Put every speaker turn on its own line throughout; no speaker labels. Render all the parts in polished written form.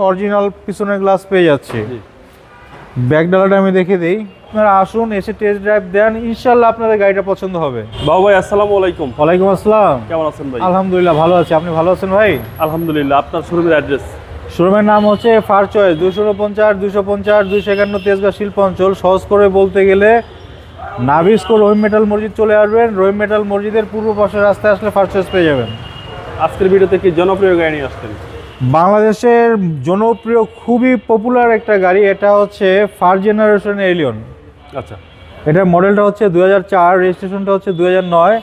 Original পিছনের glass পেয়ে যাচ্ছি। ব্যাক ডালাটা আমি দেখে দিই, আপনারা আসুন এসে টেস্ট ড্রাইভ দেন, ইনশাল্লাহ আপনাদের গাড়িটা পছন্দ হবে।
বাবু ভাই আসসালামু আলাইকুম।
ওয়ালাইকুম আসসালাম,
কেমন আছেন ভাই?
আলহামদুলিল্লাহ ভালো আছি, আপনি ভালো আছেন ভাই?
আলহামদুলিল্লাহ। আপনার শোরুমের অ্যাড্রেস?
শোরুমের নাম হচ্ছে ফার চয়েস, 249, 250, 251 তেজগাঁ শিল্পাঞ্চল। সহজ করে বলতে গেলে নাভিস্কো রহিম মেটাল মসজিদ চলে আসবেন, রহিম মেটাল মসজিদের পূর্ব পাশের রাস্তায় আসলে ফার চয়েস পেয়ে যাবেন।
আজকের ভিডিওতে কি জনপ্রিয় গাড়ি নিয়ে আসছেন?
বাংলাদেশের জনপ্রিয় খুবই পপুলার একটা গাড়ি, এটা হচ্ছে ফার জেনারেশন এলিয়ন।
আচ্ছা,
এটার মডেলটা হচ্ছে 2004, রেজিস্ট্রেশনটা হচ্ছে 2009।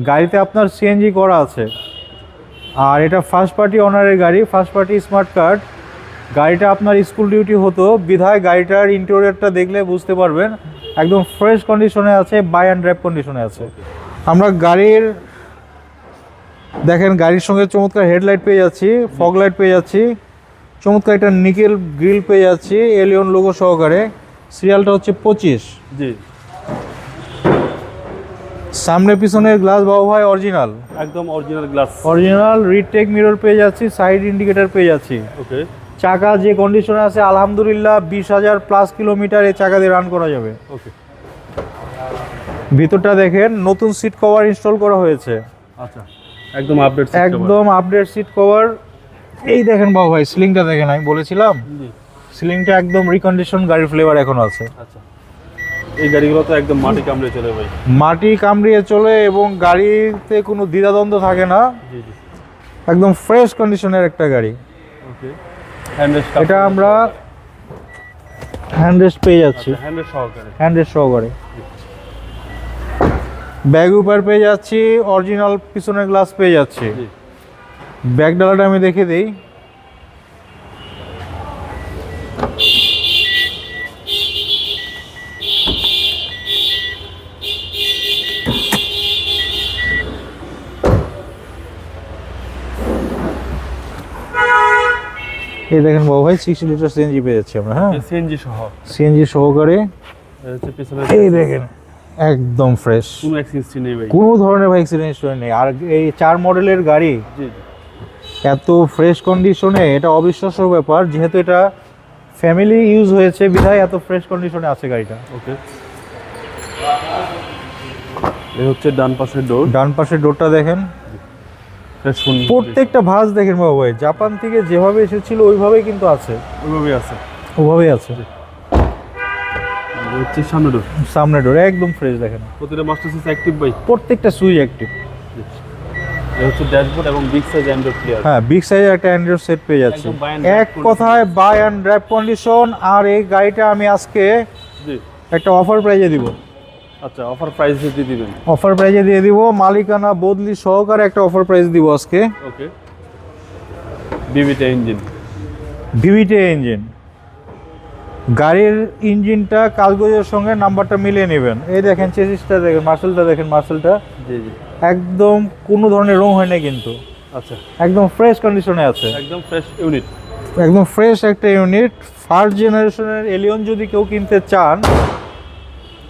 গাড়িতে আপনার সিএনজি করা আছে, আর এটা ফার্স্ট পার্টি অনারের গাড়ি, ফার্স্ট পার্টি স্মার্ট কার্ড। গাড়িটা আপনার স্কুল ডিউটি হতো বিধায় গাড়িটার ইন্টেরিয়রটা দেখলে বুঝতে পারবেন একদম ফ্রেশ কন্ডিশনে আছে, বাই অ্যান্ড ড্রাইভ কন্ডিশনে আছে। আমরা গাড়ির দেখেন গাড়ির সঙ্গে চমৎকার হেডলাইট পেয়ে যাচ্ছি, ফগ লাইট পেয়ে যাচ্ছি, চমৎকার একটা নিকেল গ্রিল পেয়ে যাচ্ছি এলিয়ন লোগো সহকারে। সিরিয়ালটা হচ্ছে 25।
জি,
সামনে পিছনের গ্লাস বাবু ভাই অরিজিনাল,
একদম original glass,
original retake mirror পেয়ে যাচ্ছি, সাইড ইন্ডিকেটর পেয়ে যাচ্ছি।
ওকে।
চাকা যে কন্ডিশনে আছে আলহামদুলিল্লাহ 20,000+ কিলোমিটার এই চাকা দিয়ে রান করা যাবে।
ওকে।
ভিতরটা দেখেন নতুন সিট কভার ইনস্টল করা হয়েছে,
আচ্ছা, একদম আপডেট,
একদম আপডেট সিট কভার। এই দেখেন বাবু ভাই সিলিংটা দেখেন, আমি বলেছিলাম
জি,
সিলিংটা একদম রিকন্ডিশন, গাড়ির ফ্লেভার এখনো আছে।
আচ্ছা। এই গাড়িগুলো তো একদম মাটি কামড়ে চলে ভাই,
মাটি কামড়িয়ে চলে এবং গাড়িতে কোনো দ্বিধাদ্বন্দ্ব থাকে না,
জি জি,
একদম ফ্রেশ কন্ডিশনের একটা গাড়ি।
ওকে। হ্যান্ডরেস্ট,
এটা আমরা হ্যান্ডরেস্ট পেয়ে যাচ্ছি,
হ্যান্ডরেস্ট সহকারে,
হ্যান্ডরেস্ট সহকারে। ব্যাগ উপর পেয়ে যাচ্ছি, অরিজিনাল পিছনের গ্লাস পেয়ে যাচ্ছি।
জি,
ব্যাক ডালাটা আমি দেখে দিই, এই দেখেন বাবু ভাই 60 লিটার সিএনজি পেয়ে যাচ্ছি আমরা। হ্যাঁ,
সিএনজি সহ,
সিএনজি সহকারে।
এটা হচ্ছে পিছনে,
এই দেখেন একদম ফ্রেশ,
কোনো অ্যাক্সিডেন্ট নেই ভাই,
কোনো ধরনের ভাই অ্যাক্সিডেন্ট নেই। আর এই 4 মডেলের গাড়ি
জি জি,
এত ফ্রেশ কন্ডিশনে, এটা অবিশ্বাস্য ব্যাপার। যেহেতু এটা ফ্যামিলি ইউজ হয়েছে বিধায় এত ফ্রেশ কন্ডিশনে আছে গাড়িটা।
ওকে। এই হচ্ছে ডান পাশের ডোর,
ডান পাশের ডোরটা দেখেন, প্রত্যেকটা ভাঁজ দেখেন বাবু ভাই জাপান থেকে যেভাবে এসেছিল ওইভাবেই কিন্তু আছে,
ওইভাবেই আছে,
ওভাবেই আছে।
এই হচ্ছে সামনে ডোর,
সামনে ডোর একদম ফ্রেশ দেখেন,
প্রতিটা মাস্টার সুইচ অ্যাক্টিভ ভাই,
প্রত্যেকটা সুইচ অ্যাক্টিভ।
এই হচ্ছে ড্যাশবোর্ড এবং বিগ সাইজ অ্যান্ড্রয়েড প্লেয়ার।
হ্যাঁ, বিগ সাইজের একটা অ্যান্ড্রয়েড সেট পেয়ে যাচ্ছে,
একদম buy and drive
এক কথায় বাই অ্যান্ড ড্রাইভ কন্ডিশন। আর এই গাড়িটা আমি আজকে
জি,
একটা অফার প্রাইজে দিব।
আচ্ছা, অফার প্রাইস দিয়ে দিবেন?
অফার প্রাইজে দিয়ে দিব, মালিকানা বদলি সহকারে একটা অফার প্রাইস দিব আজকে।
ওকে। বিবিটা ইঞ্জিন,
ভিভিটে ইঞ্জিন, গাড়ির ইঞ্জিনটা কাগজের সঙ্গে নাম্বারটা মিলিয়ে নেবেন। এই দেখেন চেসিসটা দেখেন, মার্সেলটা দেখেন, মার্সেলটা
জি জি,
একদম কোনো ধরনের রং হয় না কিন্তু,
আচ্ছা,
একদম ফ্রেশ কন্ডিশনে আছে,
একদম ফ্রেশ ইউনিট,
একদম ফ্রেশ একটা ইউনিট। ফার্স্ট জেনারেশনের এলিয়ন যদি কেউ কিনতে চান,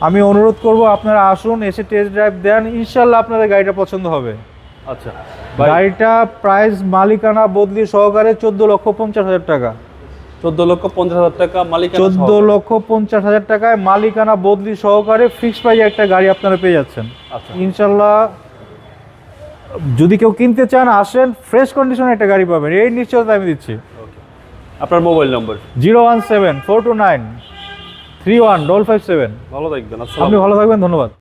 আমি অনুরোধ করব আপনারা আসুন এসে টেস্ট ড্রাইভ দেন, ইনশাল্লাহ আপনাদের গাড়িটা পছন্দ হবে।
আচ্ছা।
গাড়িটা প্রাইস মালিকানা বদলি সহকারে 14,50,000 টাকা।
14,50,000 টাকা মালিকানা,
14,50,000 টাকায় মালিকানা বদলি সহকারে ফিক্সড প্রাইজে একটা গাড়ি আপনারা পেয়ে যাচ্ছেন।
আচ্ছা,
ইনশাল্লাহ যদি কেউ কিনতে চান আসেন, ফ্রেশ কন্ডিশনে একটা গাড়ি পাবেন, এই নিশ্চয়তা আমি দিচ্ছি।
ওকে। আপনার মোবাইল নম্বর?
017-429-31557।
ভালো থাকবেন,
আপনি ভালো থাকবেন, ধন্যবাদ।